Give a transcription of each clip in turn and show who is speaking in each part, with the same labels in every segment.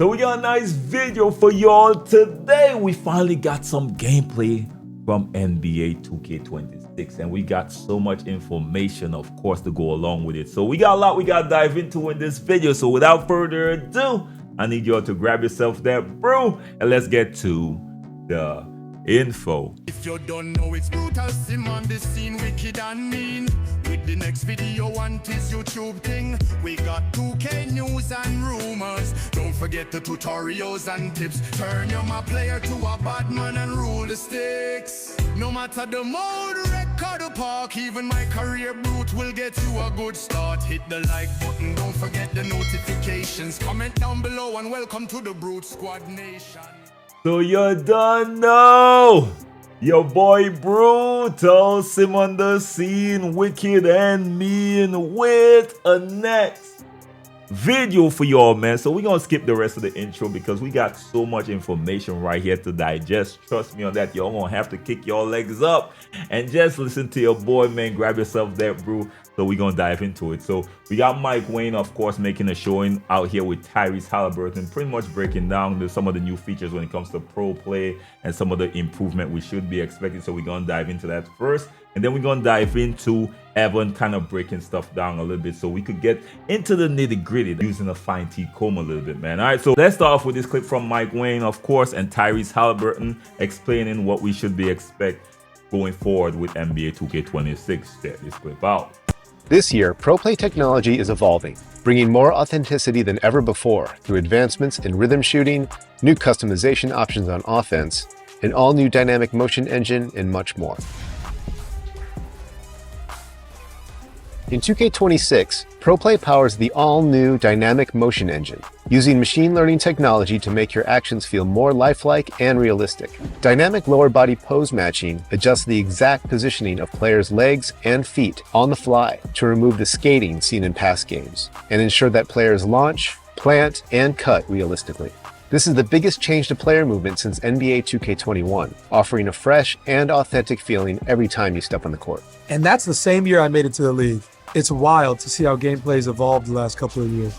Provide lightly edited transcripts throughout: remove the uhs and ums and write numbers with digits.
Speaker 1: So we got a nice video for y'all today. We finally got some gameplay from NBA 2K26 and we got so much information, of course, to go along with it. So we got a lot we got to dive into in this video. So without further ado, I need y'all to grab yourself that brew and let's get to the info.
Speaker 2: If you don't know, it's brutal sim on the scene, wicked and mean. With the next video on this YouTube thing, we got 2K news and rumors. Don't forget the tutorials and tips. Turn your MyPLAYER to a bad man and rule the sticks. No matter the mode, record or park, even my career brute will get you a good start. Hit the like button, don't forget the notifications. Comment down below and welcome to the Brute Squad Nation.
Speaker 1: So you done know, your boy Brutal Sim on the scene, wicked and mean, with a next video for y'all, man. So we're gonna skip the rest of the intro because we got so much information right here to digest. Trust me on that. Y'all gonna have to kick your legs up and just listen to your boy, man. Grab yourself that brew. So we're gonna dive into it. So we got Mike Wayne, of course, making a showing out here with Tyrese Halliburton, pretty much breaking down some of the new features when it comes to pro play and some of the improvement we should be expecting. So we're gonna dive into that first, and then we're gonna dive into Evan kind of breaking stuff down a little bit so we could get into the nitty-gritty using a fine teeth comb a little bit, man. All right, so let's start off with this clip from Mike Wayne, of course, and Tyrese Halliburton explaining what we should be expect going forward with NBA 2K26. Check this clip out.
Speaker 3: This year, pro play technology is evolving, bringing more authenticity than ever before through advancements in rhythm shooting, new customization options on offense, an all-new dynamic motion engine, and much more. In 2K26, ProPlay powers the all-new dynamic motion engine, using machine learning technology to make your actions feel more lifelike and realistic. Dynamic lower body pose matching adjusts the exact positioning of players' legs and feet on the fly to remove the skating seen in past games, and ensure that players launch, plant, and cut realistically. This is the biggest change to player movement since NBA 2K21, offering a fresh and authentic feeling every time you step on the court.
Speaker 4: And that's the same year I made it to the league. It's wild to see how gameplay's evolved the last couple of years.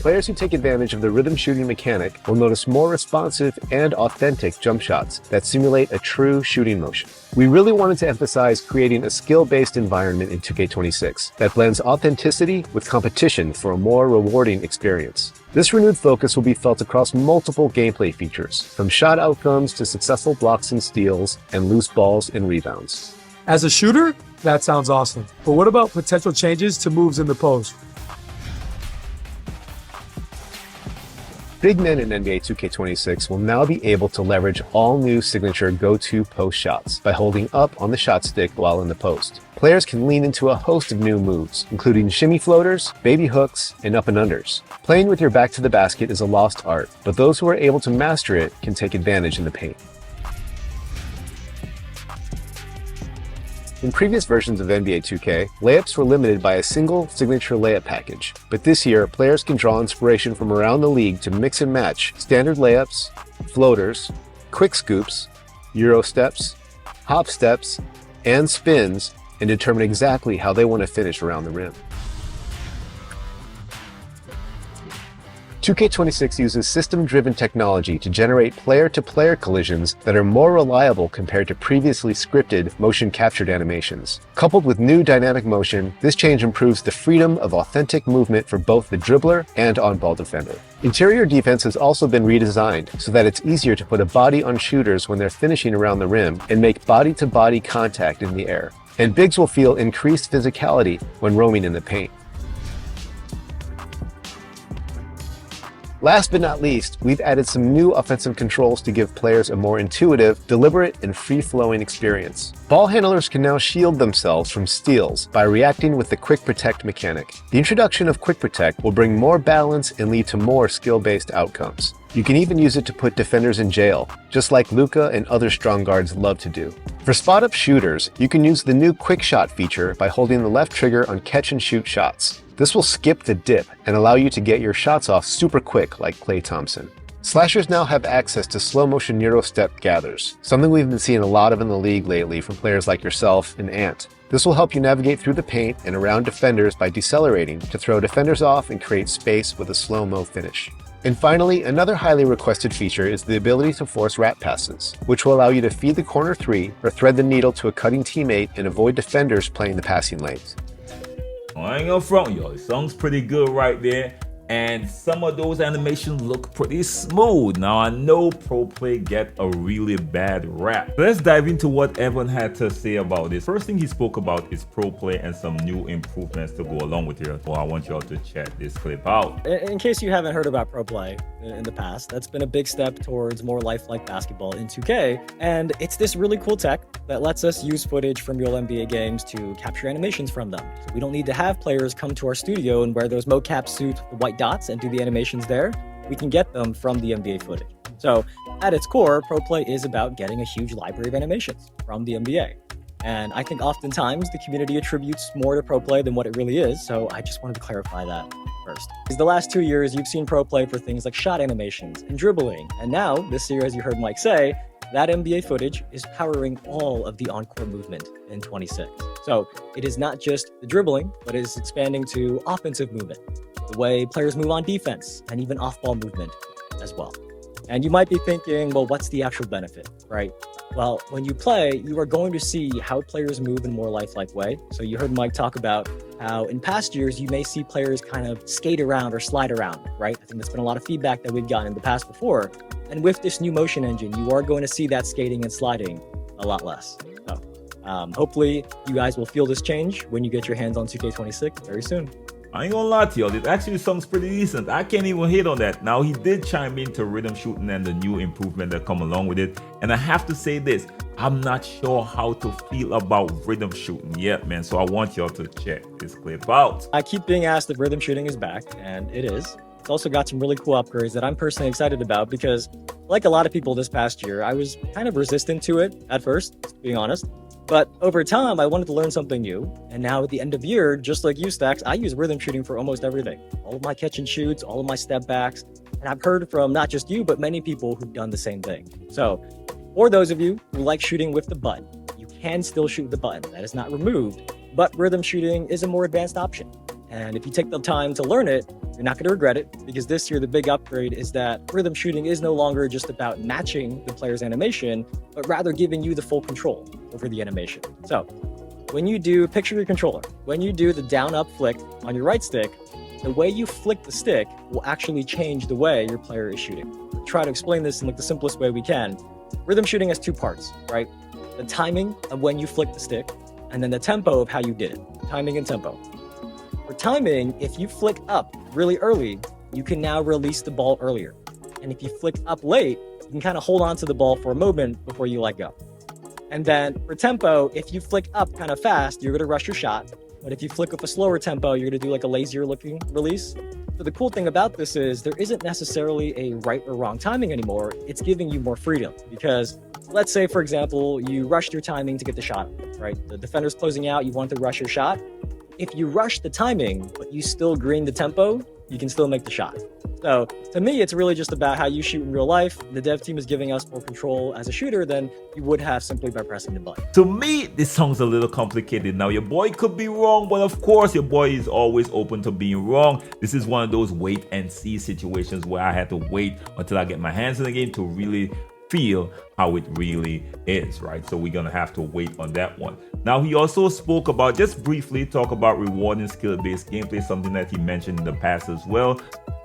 Speaker 3: Players who take advantage of the rhythm shooting mechanic will notice more responsive and authentic jump shots that simulate a true shooting motion. We really wanted to emphasize creating a skill-based environment in 2K26 that blends authenticity with competition for a more rewarding experience. This renewed focus will be felt across multiple gameplay features, from shot outcomes to successful blocks and steals and loose balls and rebounds.
Speaker 4: As a shooter, that sounds awesome. But what about potential changes to moves in the post?
Speaker 3: Big men in NBA 2K26 will now be able to leverage all new signature go-to post shots by holding up on the shot stick while in the post. Players can lean into a host of new moves, including shimmy floaters, baby hooks, and up and unders. Playing with your back to the basket is a lost art, but those who are able to master it can take advantage in the paint. In previous versions of NBA 2K, layups were limited by a single signature layup package, but this year, players can draw inspiration from around the league to mix and match standard layups, floaters, quick scoops, euro steps, hop steps, and spins, and determine exactly how they want to finish around the rim. 2K26 uses system-driven technology to generate player-to-player collisions that are more reliable compared to previously scripted motion-captured animations. Coupled with new dynamic motion, this change improves the freedom of authentic movement for both the dribbler and on-ball defender. Interior defense has also been redesigned so that it's easier to put a body on shooters when they're finishing around the rim and make body-to-body contact in the air. And bigs will feel increased physicality when roaming in the paint. Last but not least, we've added some new offensive controls to give players a more intuitive, deliberate, and free-flowing experience. Ball handlers can now shield themselves from steals by reacting with the Quick Protect mechanic. The introduction of Quick Protect will bring more balance and lead to more skill-based outcomes. You can even use it to put defenders in jail, just like Luka and other strong guards love to do. For spot-up shooters, you can use the new Quick Shot feature by holding the left trigger on catch-and-shoot shots. This will skip the dip and allow you to get your shots off super quick like Klay Thompson. Slashers now have access to slow-motion Euro step gathers, something we've been seeing a lot of in the league lately from players like yourself and Ant. This will help you navigate through the paint and around defenders by decelerating to throw defenders off and create space with a slow-mo finish. And finally, another highly requested feature is the ability to force wrap passes, which will allow you to feed the corner three or thread the needle to a cutting teammate and avoid defenders playing the passing lanes.
Speaker 1: I ain't gonna front you, the song's pretty good right there. And some of those animations look pretty smooth. Now I know Pro Play get a really bad rap. Let's dive into what Evan had to say about this. First thing he spoke about is Pro Play and some new improvements to go along with it. Well, I want y'all to check this clip out.
Speaker 5: In case you haven't heard about Pro Play in the past, that's been a big step towards more lifelike basketball in 2K. And it's this really cool tech that lets us use footage from real NBA games to capture animations from them. So we don't need to have players come to our studio and wear those mocap suits with the white dots and do the animations there. We can get them from the NBA footage. So at its core, Pro Play is about getting a huge library of animations from the NBA. And I think oftentimes the community attributes more to Pro Play than what it really is, so I just wanted to clarify that first. Because the last 2 years, you've seen Pro Play for things like shot animations and dribbling, and now, this year, as you heard Mike say, that NBA footage is powering all of the encore movement in 26. So it is not just the dribbling, but it is expanding to offensive movement, the way players move on defense, and even off-ball movement as well. And you might be thinking, well, what's the actual benefit, right? Well, when you play, you are going to see how players move in a more lifelike way. So you heard Mike talk about how in past years, you may see players kind of skate around or slide around, right? I think that's been a lot of feedback that we've gotten in the past before. And with this new motion engine, you are going to see that skating and sliding a lot less. So hopefully you guys will feel this change when you get your hands on 2K26 very soon.
Speaker 1: I ain't gonna lie to y'all, this actually sounds pretty decent. I can't even hit on that. Now, he did chime into rhythm shooting and the new improvement that come along with it. And I have to say this, I'm not sure how to feel about rhythm shooting yet, man. So I want y'all to check this clip out.
Speaker 5: I keep being asked if rhythm shooting is back, and it is. It's also got some really cool upgrades that I'm personally excited about because, like a lot of people this past year, I was kind of resistant to it at first, being honest. But over time, I wanted to learn something new. And now at the end of year, just like you, Stacks, I use rhythm shooting for almost everything. All of my catch and shoots, all of my step backs. And I've heard from not just you, but many people who've done the same thing. So for those of you who like shooting with the button, you can still shoot with the button. That is not removed, but rhythm shooting is a more advanced option. And if you take the time to learn it, you're not going to regret it, because this year the big upgrade is that rhythm shooting is no longer just about matching the player's animation, but rather giving you the full control over the animation. So when you do, picture your controller, when you do the down up flick on your right stick, the way you flick the stick will actually change the way your player is shooting. We'll try to explain this in like the simplest way we can. Rhythm shooting has two parts, right? The timing of when you flick the stick, and then the tempo of how you did it. Timing and tempo. For timing, if you flick up really early, you can now release the ball earlier. And if you flick up late, you can kind of hold on to the ball for a moment before you let go. And then for tempo, if you flick up kind of fast, you're going to rush your shot. But if you flick up a slower tempo, you're going to do like a lazier looking release. So the cool thing about this is there isn't necessarily a right or wrong timing anymore. It's giving you more freedom, because let's say, for example, you rushed your timing to get the shot, right? The defender's closing out, you want to rush your shot. If you rush the timing, but you still green the tempo, you can still make the shot. So to me, it's really just about how you shoot in real life. The dev team is giving us more control as a shooter than you would have simply by pressing the button.
Speaker 1: To me, this song's a little complicated. Now, your boy could be wrong, but of course, your boy is always open to being wrong. This is one of those wait and see situations where I had to wait until I get my hands in the game to really feel how it really is, right? So we're gonna have to wait on that one. Now, he also spoke about, just briefly talk about rewarding skill-based gameplay, something that he mentioned in the past as well.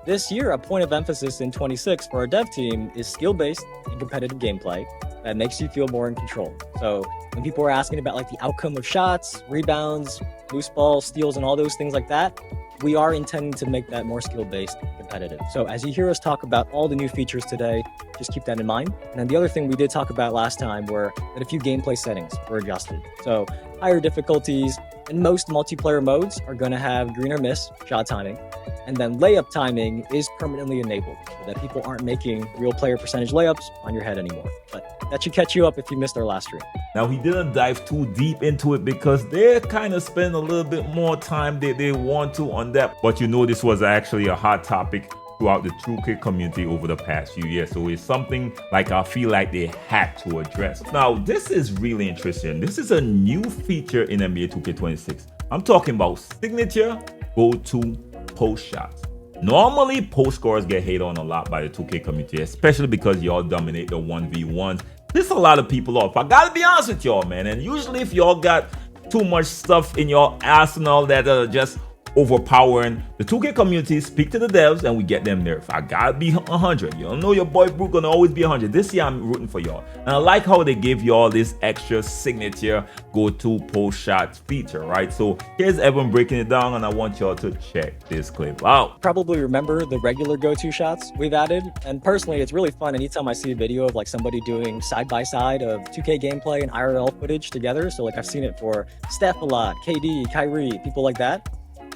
Speaker 5: This year, a point of emphasis in 26 for our dev team is skill-based and competitive gameplay that makes you feel more in control. So when people are asking about like the outcome of shots, rebounds, loose balls, steals, and all those things like that, we are intending to make that more skill-based and competitive. So as you hear us talk about all the new features today, just keep that in mind. And then the other thing we did talk about last time were that a few gameplay settings were adjusted. So higher difficulties in most multiplayer modes are going to have green or miss shot timing. And then layup timing is permanently enabled so that people aren't making real player percentage layups on your head anymore. But that should catch you up if you missed our last stream.
Speaker 1: Now, he didn't dive too deep into it because they're kind of spending a little bit more time than they want to on that. But you know, this was actually a hot topic throughout the 2K community over the past few years. So it's something like I feel like they had to address. Now, this is really interesting. This is a new feature in NBA 2K26. I'm talking about signature go-to post shots. Normally, post scorers get hated on a lot by the 2K community, especially because y'all dominate the 1v1s. Piss a lot of people off. I gotta be honest with y'all, man. And usually if y'all got too much stuff in your arsenal that are just overpowering, the 2K community speak to the devs and we get them nerfed. I gotta be 100. You don't know your boy Brute gonna always be 100. This year I'm rooting for y'all. And I like how they give y'all this extra signature go-to post shot feature, right? So here's Evan breaking it down and I want y'all to check this clip out.
Speaker 5: Probably remember the regular go-to shots we've added, and personally it's really fun anytime I see a video of like somebody doing side-by-side of 2K gameplay and IRL footage together. So like I've seen it for Steph a lot, KD, Kyrie, people like that.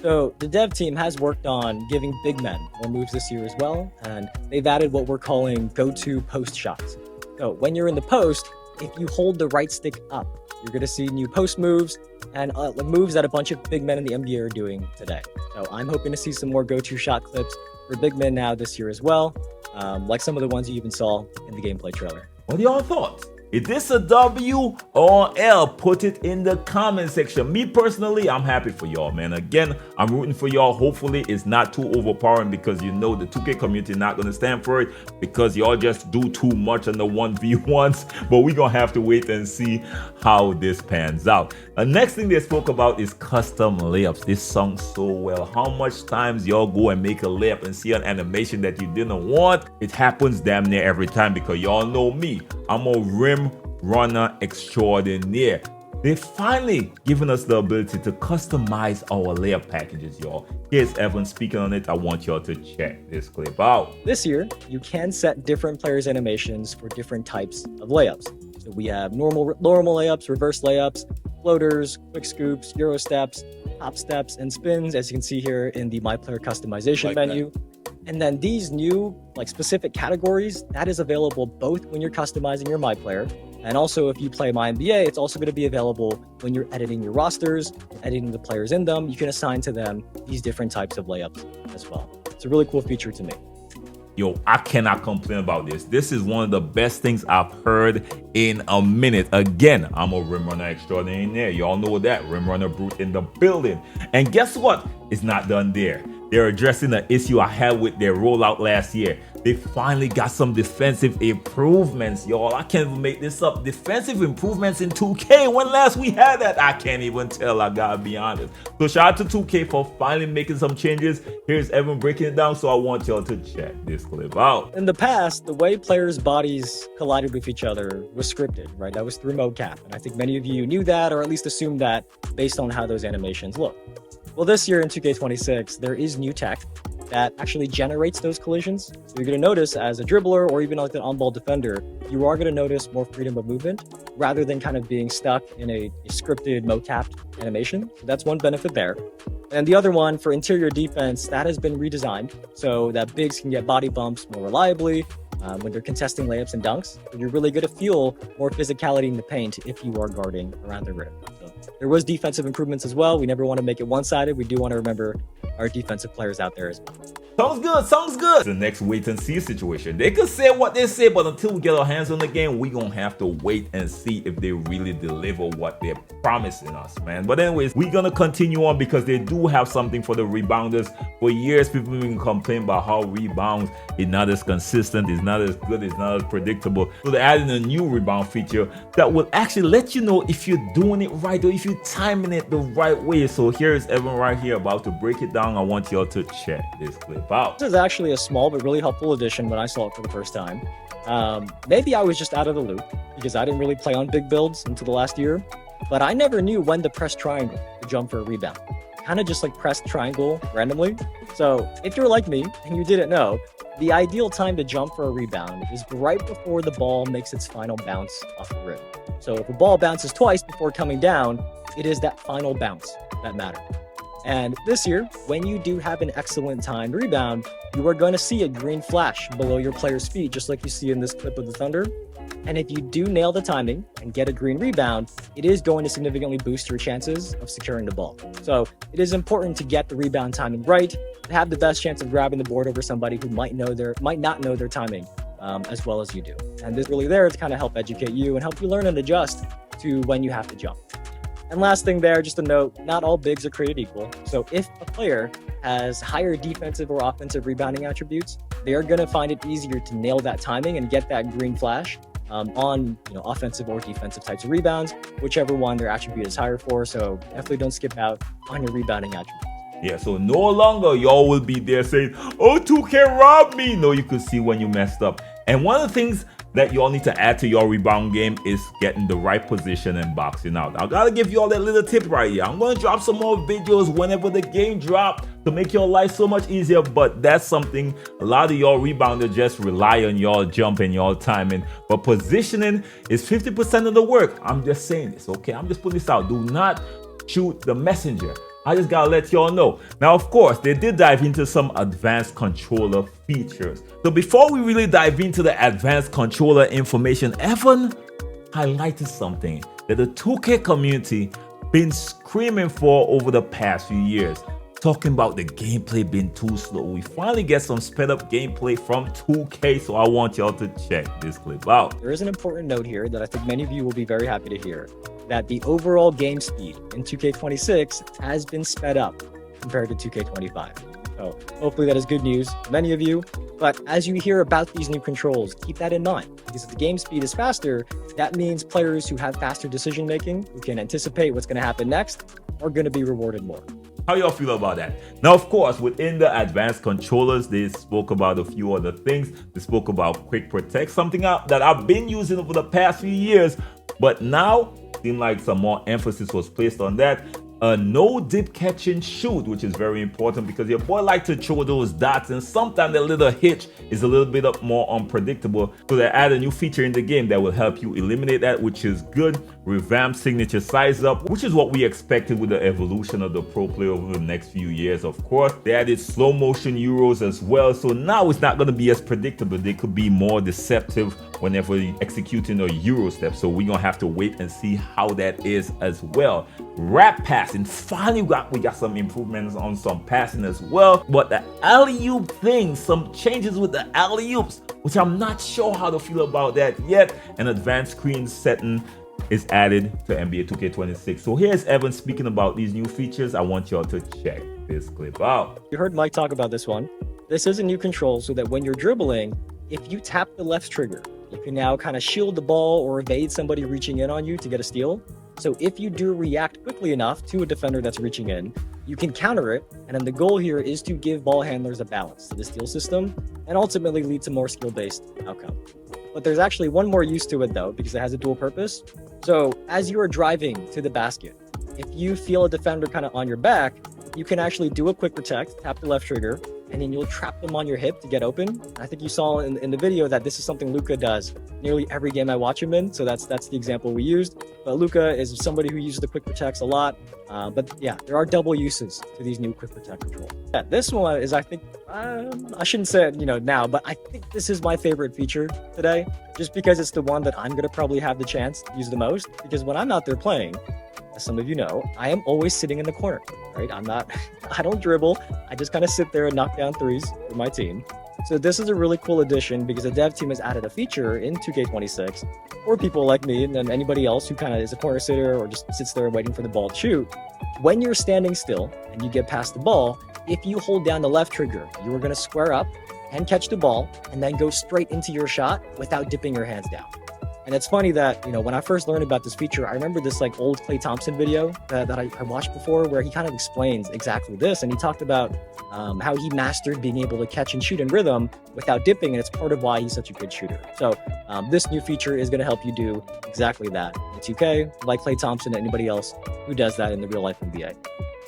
Speaker 5: So the dev team has worked on giving big men more moves this year as well, and they've added what we're calling go-to post shots. So when you're in the post, if you hold the right stick up, you're going to see new post moves and moves that a bunch of big men in the NBA are doing today. So I'm hoping to see some more go-to shot clips for big men now this year as well, like some of the ones you even saw in the gameplay trailer.
Speaker 1: What are y'all thoughts? Is this a W or L? Put it in the comment section. Me personally, I'm happy for y'all, man. Again, I'm rooting for y'all. Hopefully, it's not too overpowering because you know the 2K community is not going to stand for it because y'all just do too much on the 1v1s. But we're going to have to wait and see how this pans out. The next thing they spoke about is custom layups. This sung so well. How much times y'all go and make a layup and see an animation that you didn't want? It happens damn near every time because y'all know me. I'm a rim runner extraordinaire. They finally given us the ability to customize our layup packages, y'all. Here's Evan speaking on it. I want y'all to check this clip out.
Speaker 5: This year, you can set different players' animations for different types of layups. So we have normal layups, reverse layups, floaters, quick scoops, Euro steps, hop steps, and spins, as you can see here in the MyPLAYER customization menu. And then these new specific categories, that is available both when you're customizing your MyPLAYER, and also if you play MyNBA, it's also going to be available when you're editing your rosters, editing the players in them. You can assign to them these different types of layups as well. It's a really cool feature to me.
Speaker 1: Yo, I cannot complain about this. This is one of the best things I've heard in a minute. Again, I'm a rim runner extraordinaire. Y'all know that. Rim runner Brute in the building. And guess what? It's not done there. They're addressing the issue I had with their rollout last year. They finally got some defensive improvements, y'all. I can't even make this up. Defensive improvements in 2K. When last we had that? I can't even tell. I gotta be honest. So shout out to 2K for finally making some changes. Here's Evan breaking it down, so I want y'all to check this clip out.
Speaker 5: In the past, the way players' bodies collided with each other was scripted, right? That was through mocap. And I think many of you knew that, or at least assumed that based on how those animations look. Well, this year in 2K26, there is new tech that actually generates those collisions. So you're going to notice as a dribbler or even like an on-ball defender, you are going to notice more freedom of movement rather than kind of being stuck in a scripted mocapped animation. So that's one benefit there. And the other one for interior defense, that has been redesigned so that bigs can get body bumps more reliably when they're contesting layups and dunks. So you're really going to feel more physicality in the paint if you are guarding around the rim. So there was defensive improvements as well. We never want to make it one-sided. We do want to remember our defensive players out there as well.
Speaker 1: Sounds good, sounds good. The next wait and see situation. They could say what they say, but until we get our hands on the game, we gonna have to wait and see if they really deliver what they're promising us, man. But anyways, we're gonna continue on because they do have something for the rebounders. For years, people have been complaining about how rebounds is not as consistent, it's not as good, it's not as predictable. So they're adding a new rebound feature that will actually let you know if you're doing it right or if you're timing it the right way. So here's Evan right here about to break it down. I want y'all to check this clip out.
Speaker 5: This is actually a small but really helpful addition when I saw it for the first time. Maybe I was just out of the loop because I didn't really play on big builds until the last year, but I never knew when to press triangle to jump for a rebound. Kind of just press triangle randomly. So if you're like me and you didn't know, the ideal time to jump for a rebound is right before the ball makes its final bounce off the rim. So if a ball bounces twice before coming down, it is that final bounce that matters. And this year, when you do have an excellent timed rebound, you are going to see a green flash below your player's feet, just like you see in this clip of the Thunder. And if you do nail the timing and get a green rebound, it is going to significantly boost your chances of securing the ball. So it is important to get the rebound timing right, to have the best chance of grabbing the board over somebody who might not know their timing as well as you do. And this is really there to kind of help educate you and help you learn and adjust to when you have to jump. And last thing there, just a note, not all bigs are created equal. So if a player has higher defensive or offensive rebounding attributes, they are going to find it easier to nail that timing and get that green flash on offensive or defensive types of rebounds, whichever one their attribute is higher for. So definitely don't skip out on your rebounding attributes.
Speaker 1: Yeah, so no longer y'all will be there saying, oh, 2K robbed me. No, you could see when you messed up. And one of the things that y'all need to add to your rebound game is getting the right position and boxing out. I gotta give y'all that little tip right here. I'm gonna drop some more videos whenever the game drops to make your life so much easier, but that's something a lot of y'all rebounders just rely on y'all jump and y'all timing. But positioning is 50% of the work. I'm just saying this, okay? I'm just putting this out. Do not shoot the messenger. I just gotta let y'all know. Now, of course, they did dive into some advanced controller features. So before we really dive into the advanced controller information, Evan highlighted something that the 2K community been screaming for over the past few years. Talking about the gameplay being too slow. We finally get some sped up gameplay from 2K, so I want y'all to check this clip out.
Speaker 5: There is an important note here that I think many of you will be very happy to hear, that the overall game speed in 2K26 has been sped up compared to 2K25. So hopefully that is good news to many of you. But as you hear about these new controls, keep that in mind, because if the game speed is faster, that means players who have faster decision making, who can anticipate what's going to happen next, are going to be rewarded more.
Speaker 1: How y'all feel about that? Now, of course, within the advanced controllers, they spoke about a few other things. They spoke about Quick Protect, something that I've been using over the past few years, but now seemed like some more emphasis was placed on that. A no dip catch and shoot, which is very important because your boy like to throw those dots, and sometimes the little hitch is a little bit more unpredictable. So they add a new feature in the game that will help you eliminate that, which is good. Revamp signature size up, which is what we expected with the evolution of the pro player over the next few years. Of course, they added slow motion euros as well, so now it's not going to be as predictable. They could be more deceptive whenever executing a euro step, so we're gonna have to wait and see how that is as well. Wrap passing, finally we got some improvements on some passing as well, but the alley-oop thing, some changes with the alley-oops, which I'm not sure how to feel about that yet. An advanced screen setting is added to NBA 2K26. So here's Evan speaking about these new features. I want y'all to check this clip out.
Speaker 5: You heard Mike talk about this one. This is a new control so that when you're dribbling, if you tap the left trigger, you can now kind of shield the ball or evade somebody reaching in on you to get a steal. So if you do react quickly enough to a defender that's reaching in, you can counter it. And then the goal here is to give ball handlers a balance to the steal system and ultimately lead to more skill-based outcome. But there's actually one more use to it though, because it has a dual purpose. So as you are driving to the basket, if you feel a defender kind of on your back, you can actually do a quick protect, tap the left trigger, and then you'll trap them on your hip to get open. I think you saw in the video that this is something Luka does nearly every game I watch him in. So that's the example we used. But Luka is somebody who uses the quick protects a lot. But yeah, there are double uses to these new quick protect controls. Yeah, this one is, I think, I shouldn't say it, now, but I think this is my favorite feature today, just because it's the one that I'm gonna probably have the chance to use the most. Because when I'm out there playing, as some of you know, I am always sitting in the corner, right? I don't dribble. I just kind of sit there and knock down threes for my team. So this is a really cool addition because the dev team has added a feature in 2K26 for people like me and anybody else who kind of is a corner sitter or just sits there waiting for the ball to shoot. When you're standing still and you get past the ball, if you hold down the left trigger, you are going to square up and catch the ball and then go straight into your shot without dipping your hands down. And it's funny that, when I first learned about this feature, I remember this old Klay Thompson video that I watched before where he kind of explains exactly this. And he talked about how he mastered being able to catch and shoot in rhythm without dipping. And it's part of why he's such a good shooter. So this new feature is going to help you do exactly that in 2K, like Klay Thompson and anybody else who does that in the real life NBA.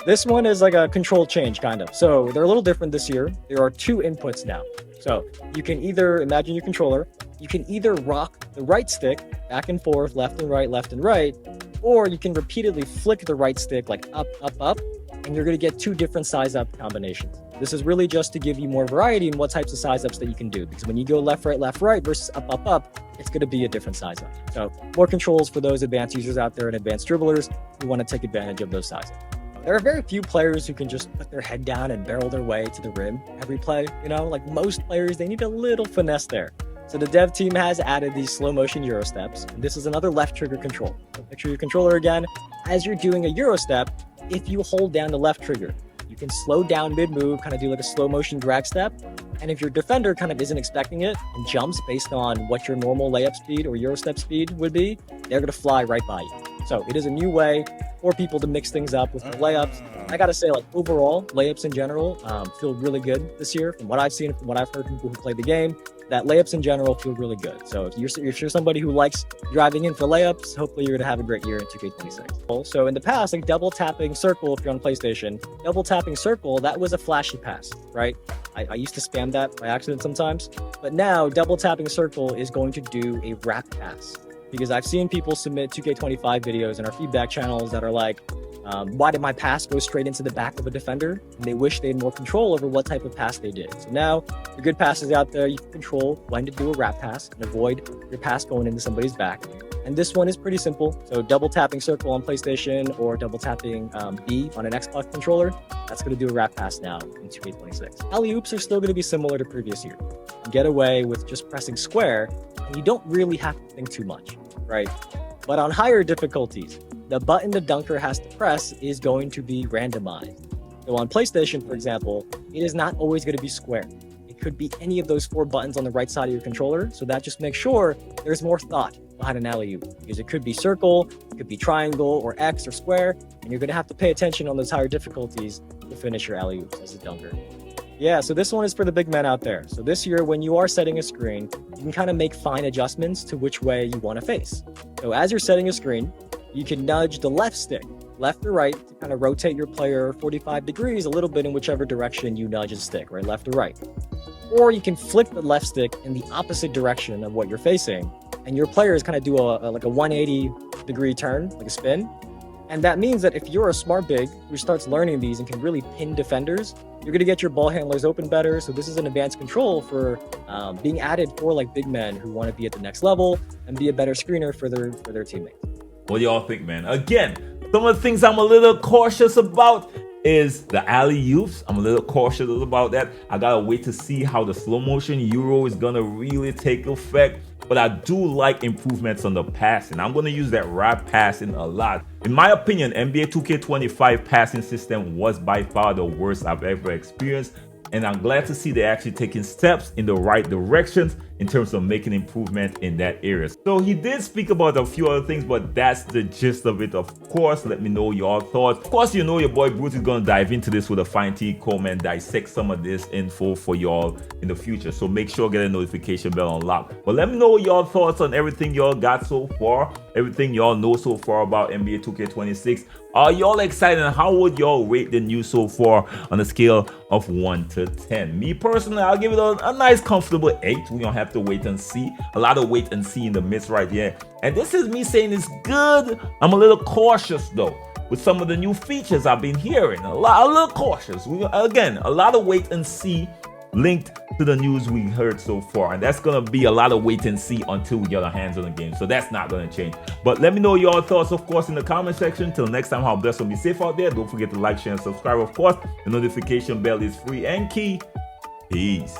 Speaker 5: This one is like a control change, kind of. So they're a little different this year. There are two inputs now. So you can either, imagine your controller, you can either rock the right stick back and forth, left and right, Or you can repeatedly flick the right stick like up, up, up, and you're going to get 2 different size up combinations. This is really just to give you more variety in what types of size ups that you can do, because when you go left, right versus up, up, up, it's going to be a different size up. So more controls for those advanced users out there and advanced dribblers who want to take advantage of those size ups. There are very few players who can just put their head down and barrel their way to the rim every play. You know, like most players, they need a little finesse there. So the dev team has added these slow motion Euro steps. And this is another left trigger control. So picture your controller again. As you're doing a Euro step, if you hold down the left trigger, you can slow down mid-move, kind of do like a slow motion drag step. And if your defender kind of isn't expecting it and jumps based on what your normal layup speed or Euro step speed would be, they're going to fly right by you. So it is a new way for people to mix things up with the layups. I gotta say, like, overall, layups in general feel really good this year. From what I've seen, from what I've heard from people who play the game, that layups in general feel really good. So if you're somebody who likes driving in for layups, hopefully you're gonna have a great year in 2K26. So in the past, like double tapping circle, if you're on PlayStation, double tapping circle, that was a flashy pass, right? I used to spam that by accident sometimes, but now double tapping circle is going to do a wrap pass. Because I've seen people submit 2K25 videos in our feedback channels that are like, why did my pass go straight into the back of a defender? And they wish they had more control over what type of pass they did. So now, the good passes out there, you can control when to do a wrap pass and avoid your pass going into somebody's back. And this one is pretty simple. So double tapping circle on PlayStation or double tapping B on an Xbox controller, that's going to do a wrap pass now in 2K26. Alley-oops are still going to be similar to previous year. You get away with just pressing square, and you don't really have to think too much, right? But on higher difficulties, the button the dunker has to press is going to be randomized. So on PlayStation, for example, it is not always going to be square. It could be any of those 4 buttons on the right side of your controller, so that just makes sure there's more thought behind an alley-oop, because it could be circle, it could be triangle, or X, or square, and you're going to have to pay attention on those higher difficulties to finish your alley-oops as a dunker. Yeah, so this one is for the big men out there. So this year, when you are setting a screen, you can kind of make fine adjustments to which way you want to face. So as you're setting a screen, you can nudge the left stick, left or right, to kind of rotate your player 45 degrees a little bit in whichever direction you nudge the stick, right, left or right. Or you can flick the left stick in the opposite direction of what you're facing, and your players kind of do like a 180 degree turn, like a spin. And that means that if you're a smart big who starts learning these and can really pin defenders, you're going to get your ball handlers open better. So this is an advanced control for being added for like big men who want to be at the next level and be a better screener for their teammates.
Speaker 1: What do y'all think, man? Again, some of the things I'm a little cautious about is the alley-oops. I'm a little cautious about that. I gotta wait to see how the slow motion Euro is gonna really take effect. But I do like improvements on the passing. I'm gonna use that wrap passing a lot. In my opinion, NBA 2K25 passing system was by far the worst I've ever experienced. And I'm glad to see they're actually taking steps in the right directions in terms of making improvement in that area. So he did speak about a few other things, but that's the gist of it. Of course, let me know your thoughts. Of course, you know your boy Bruce is going to dive into this with a fine-tooth comb and dissect some of this info for y'all in the future. So make sure get a notification bell on lock. But let me know your thoughts on everything y'all got so far, everything y'all know so far about NBA 2K26. Are y'all excited? And how would y'all rate the news so far on a scale of 1 to 10? Me personally, I'll give it a nice comfortable 8. We don't have to wait and see. A lot of wait and see in the midst right here. And this is me saying it's good. I'm a little cautious though with some of the new features I've been hearing. A little cautious. Again, a lot of wait and see linked to the news we heard so far, and that's gonna be a lot of wait and see until we get our hands on the game, so that's not gonna change. But let me know your thoughts, of course, in the comment section. Till next time, how blessed and be safe out there. Don't forget to like, share, and subscribe. Of course, the notification bell is free and key. Peace.